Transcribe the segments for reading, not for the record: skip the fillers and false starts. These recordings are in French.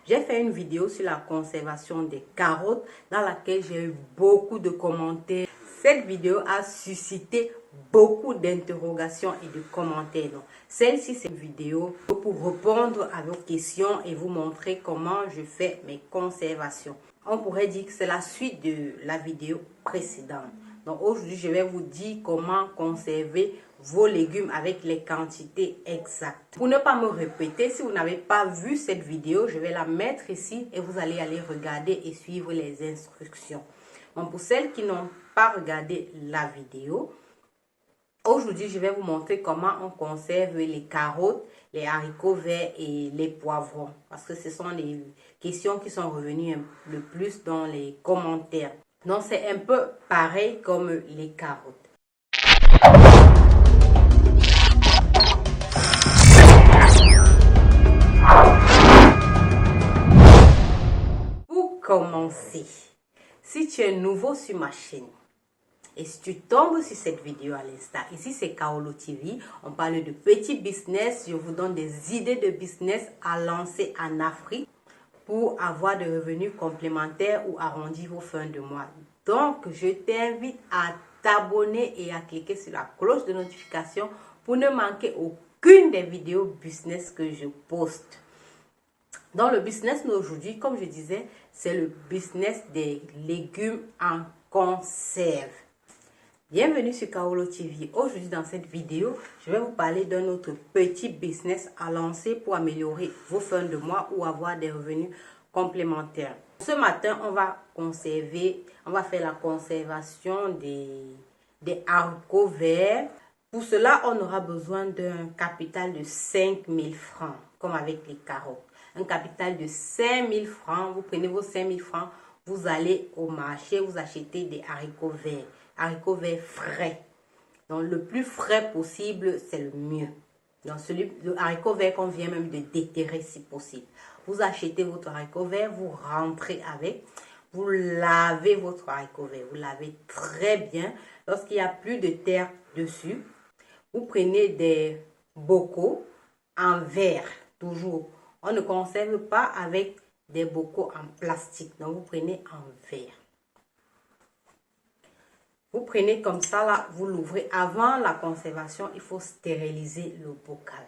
J'ai fait une vidéo sur la conservation des carottes dans laquelle j'ai eu beaucoup de commentaires. Cette vidéo a suscité beaucoup d'interrogations et de commentaires. Celle-ci, c'est une vidéo pour répondre à vos questions et vous montrer comment je fais mes conservations. On pourrait dire que c'est la suite de la vidéo précédente. Donc aujourd'hui, je vais vous dire comment conserver vos légumes avec les quantités exactes. Pour ne pas me répéter, si vous n'avez pas vu cette vidéo, je vais la mettre ici et vous allez aller regarder et suivre les instructions. Donc pour celles qui n'ont pas regardé la vidéo, aujourd'hui, je vais vous montrer comment on conserve les carottes, les haricots verts et les poivrons. Parce que ce sont les questions qui sont revenues le plus dans les commentaires. Donc, c'est un peu pareil comme les carottes. Pour commencer, si tu es nouveau sur ma chaîne, et si tu tombes sur cette vidéo à l'instant, ici c'est Kaolo TV, on parle de petits business, je vous donne des idées de business à lancer en Afrique pour avoir des revenus complémentaires ou arrondir vos fins de mois. Donc, je t'invite à t'abonner et à cliquer sur la cloche de notification pour ne manquer aucune des vidéos business que je poste. Dans le business d'aujourd'hui, comme je disais, c'est le business des légumes en conserve. Bienvenue sur Kaolo TV. Aujourd'hui, dans cette vidéo, je vais vous parler d'un autre petit business à lancer pour améliorer vos fins de mois ou avoir des revenus complémentaires. Ce matin, on va faire la conservation des haricots verts. Pour cela, on aura besoin d'un capital de 5 000 francs, comme avec les carottes. Un capital de 5 000 francs. Vous prenez vos 5 000 francs, vous allez au marché, vous achetez des haricots verts. Haricots verts frais. Donc, le plus frais possible, c'est le mieux. Donc, le haricot vert qu'on vient même de déterrer si possible. Vous achetez votre haricot vert, vous rentrez avec, vous lavez votre haricot vert. Vous lavez très bien. Lorsqu'il n'y a plus de terre dessus, vous prenez des bocaux en verre, toujours. On ne conserve pas avec des bocaux en plastique. Donc, vous prenez en verre. Vous prenez comme ça, là, vous l'ouvrez. Avant la conservation, il faut stériliser le bocal.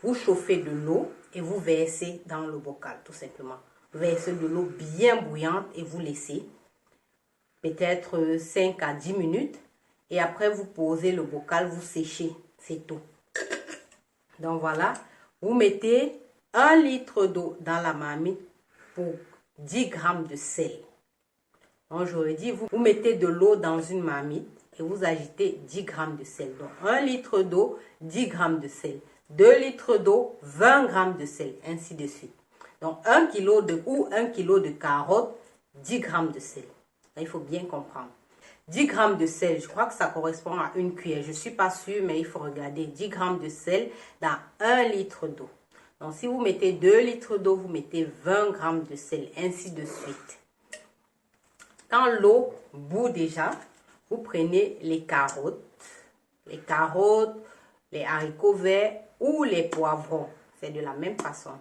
Vous chauffez de l'eau et vous versez dans le bocal, tout simplement. Vous versez de l'eau bien bouillante et vous laissez peut-être 5 à 10 minutes. Et après, vous posez le bocal, vous séchez, c'est tout. Donc voilà, vous mettez 1 litre d'eau dans la marmite pour 10 grammes de sel. Donc, j'aurais dit, vous mettez de l'eau dans une marmite et vous agitez 10 grammes de sel. Donc, 1 litre d'eau, 10 grammes de sel. 2 litres d'eau, 20 grammes de sel, ainsi de suite. Donc, 1 kg de carottes, 10 grammes de sel. Là, il faut bien comprendre. 10 grammes de sel, je crois que ça correspond à 1 cuillère. Je ne suis pas sûre, mais il faut regarder. 10 grammes de sel dans 1 litre d'eau. Donc, si vous mettez 2 litres d'eau, vous mettez 20 grammes de sel, ainsi de suite. Quand l'eau bout déjà, vous prenez les carottes, les haricots verts ou les poivrons. C'est de la même façon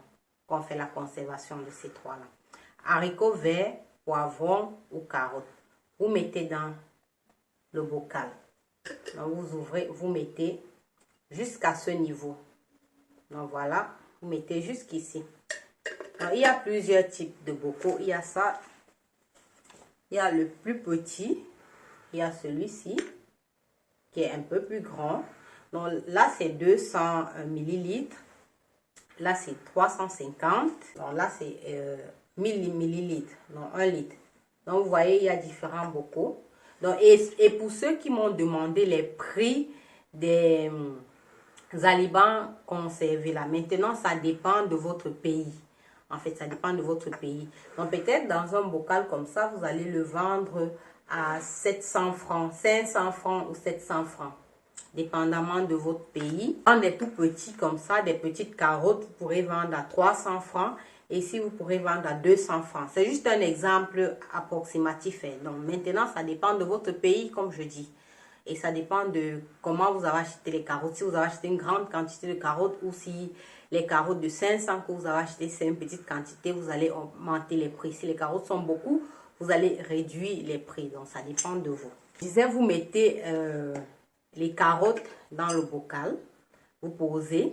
qu'on fait la conservation de ces trois-là. Haricots verts, poivrons ou carottes. Vous mettez dans le bocal. Donc vous ouvrez, vous mettez jusqu'à ce niveau. Donc voilà, vous mettez jusqu'ici. Il y a plusieurs types de bocaux. Il y a ça. Il y a le plus petit, il y a celui-ci qui est un peu plus grand. Donc là, c'est 200 millilitres. Là, c'est 350. Donc là, c'est 1000 millilitres. Donc 1 litre. Donc vous voyez, il y a différents bocaux. Donc, et pour ceux qui m'ont demandé les prix des aliments conservés là, maintenant, ça dépend de votre pays. En fait, ça dépend de votre pays. Donc, peut-être dans un bocal comme ça, vous allez le vendre à 700 francs, 500 francs ou 700 francs, dépendamment de votre pays. Dans des tout petits comme ça, des petites carottes, vous pourrez vendre à 300 francs. Et ici, vous pourrez vendre à 200 francs. C'est juste un exemple approximatif. Donc, maintenant, ça dépend de votre pays, comme je dis. Et ça dépend de comment vous avez acheté les carottes. Si vous avez acheté une grande quantité de carottes ou si les carottes de 500 que vous avez acheté, c'est une petite quantité, vous allez augmenter les prix. Si les carottes sont beaucoup, vous allez réduire les prix. Donc, ça dépend de vous. Je disais, vous mettez les carottes dans le bocal. Vous posez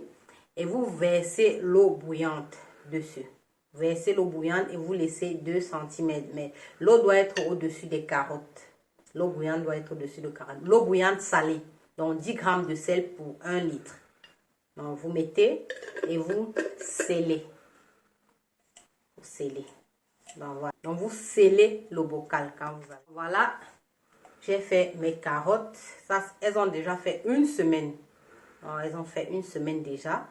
et vous versez l'eau bouillante dessus. Versez l'eau bouillante et vous laissez 2 cm. Mais l'eau doit être au-dessus des carottes. L'eau bouillante doit être au-dessus de carottes. L'eau bouillante salée. Donc 10 g de sel pour 1 litre. Donc vous mettez et vous scellez. Vous scellez. Donc, voilà. Donc vous scellez le bocal quand vous avez. Voilà. J'ai fait mes carottes. Ça, elles ont déjà fait 1 semaine. Donc, elles ont fait 1 semaine déjà.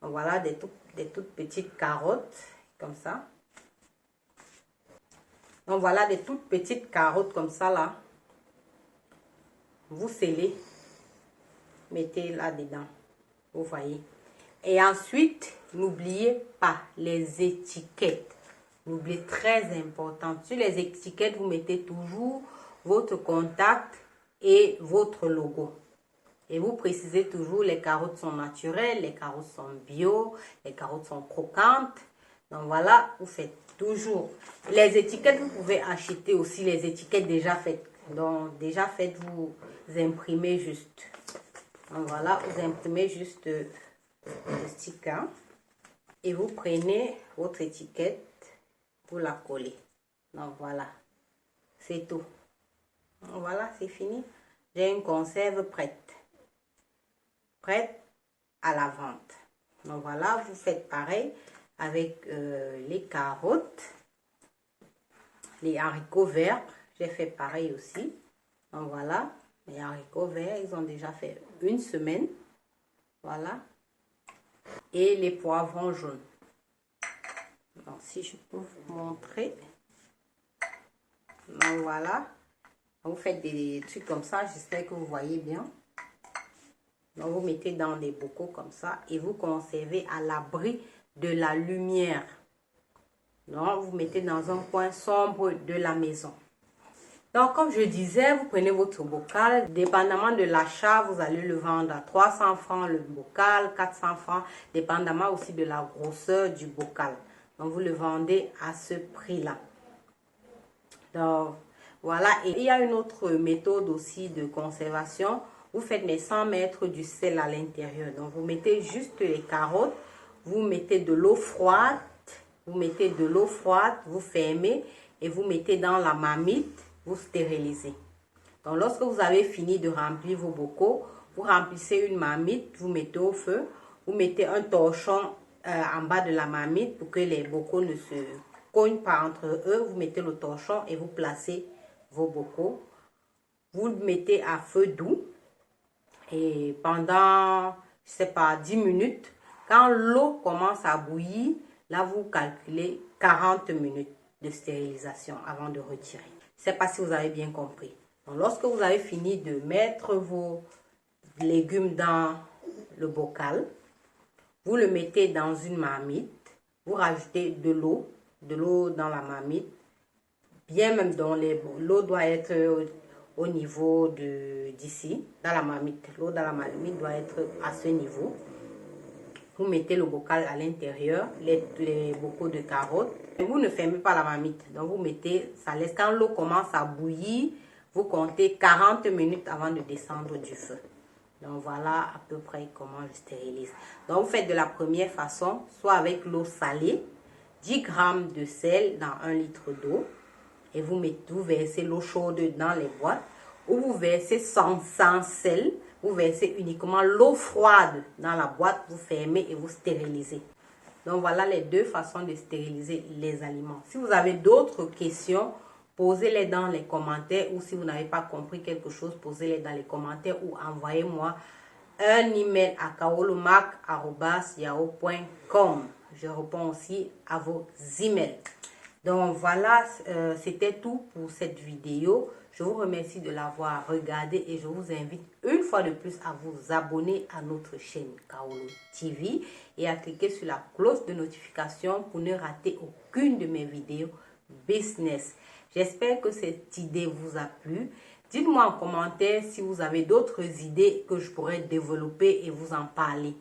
Donc, voilà des toutes petites carottes. Comme ça. Donc voilà des toutes petites carottes comme ça là. Vous scellez. Mettez là-dedans. Vous voyez. Et ensuite, n'oubliez pas les étiquettes. N'oubliez, très important. Sur les étiquettes, vous mettez toujours votre contact et votre logo. Et vous précisez toujours les carottes sont naturelles, les carottes sont bio, les carottes sont croquantes. Donc voilà, vous faites toujours. Les étiquettes, vous pouvez acheter aussi les étiquettes déjà faites. Donc déjà faites, vous imprimez juste. Donc voilà, vous imprimez juste le sticker. Et vous prenez votre étiquette, vous la collez. Donc voilà, c'est tout. Donc voilà, c'est fini. J'ai une conserve prête. Prête à la vente. Donc voilà, vous faites pareil avec les carottes, les haricots verts. J'ai fait pareil aussi. Donc voilà, les haricots verts, ils ont déjà fait 1 semaine. Voilà. Et les poivrons jaunes. Donc si je peux vous montrer. Donc voilà. Vous faites des trucs comme ça, j'espère que vous voyez bien. Donc vous mettez dans des bocaux comme ça et vous conservez à l'abri de la lumière. Donc vous mettez dans un coin sombre de la maison. Donc comme je disais, vous prenez votre bocal. Dépendamment de l'achat, vous allez le vendre à 300 francs le bocal, 400 francs, dépendamment aussi de la grosseur du bocal. Donc vous le vendez à ce prix-là. Donc voilà, et il y a une autre méthode aussi de conservation. Vous faites mais sans mettre du sel à l'intérieur. Donc vous mettez juste les carottes, vous mettez de l'eau froide, vous fermez et vous mettez dans la marmite, vous stérilisez. Donc lorsque vous avez fini de remplir vos bocaux, vous remplissez une marmite, vous mettez au feu, vous mettez un torchon en bas de la marmite pour que les bocaux ne se cognent pas entre eux. Vous mettez le torchon et vous placez vos bocaux. Vous le mettez à feu doux. Et pendant, je sais pas, 10 minutes, quand l'eau commence à bouillir, là, vous calculez 40 minutes de stérilisation avant de retirer. Je ne sais pas si vous avez bien compris. Donc, lorsque vous avez fini de mettre vos légumes dans le bocal, vous le mettez dans une marmite, vous rajoutez de l'eau dans la marmite, bien même dans l'eau doit être au niveau d'ici, dans la marmite. L'eau dans la marmite doit être à ce niveau. Vous mettez le bocal à l'intérieur, les bocaux de carottes. Vous ne fermez pas la marmite. Donc vous mettez, ça laisse, quand l'eau commence à bouillir, vous comptez 40 minutes avant de descendre du feu. Donc voilà à peu près comment je stérilise. Donc vous faites de la première façon, soit avec l'eau salée, 10 g de sel dans 1 litre d'eau. Et vous versez l'eau chaude dans les boîtes, ou vous versez sans sel, vous versez uniquement l'eau froide dans la boîte, vous fermez et vous stérilisez. Donc voilà les 2 façons de stériliser les aliments. Si vous avez d'autres questions, posez-les dans les commentaires, ou si vous n'avez pas compris quelque chose, posez-les dans les commentaires ou envoyez-moi un email à kaolomac@yahoo.com. Je réponds aussi à vos emails. Donc voilà, c'était tout pour cette vidéo. Je vous remercie de l'avoir regardé et je vous invite une fois de plus à vous abonner à notre chaîne Kaolo TV et à cliquer sur la cloche de notification pour ne rater aucune de mes vidéos business. J'espère que cette idée vous a plu. Dites-moi en commentaire si vous avez d'autres idées que je pourrais développer et vous en parler.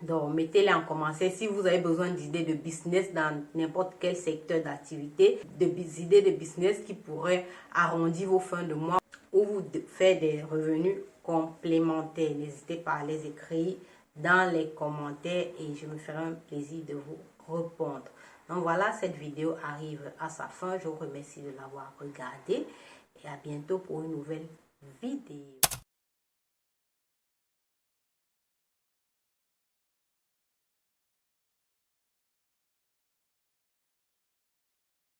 Donc, mettez-les en commentaire si vous avez besoin d'idées de business dans n'importe quel secteur d'activité, des idées de business qui pourraient arrondir vos fins de mois ou vous faire des revenus complémentaires. N'hésitez pas à les écrire dans les commentaires et je me ferai un plaisir de vous répondre. Donc voilà, cette vidéo arrive à sa fin. Je vous remercie de l'avoir regardée et à bientôt pour une nouvelle vidéo.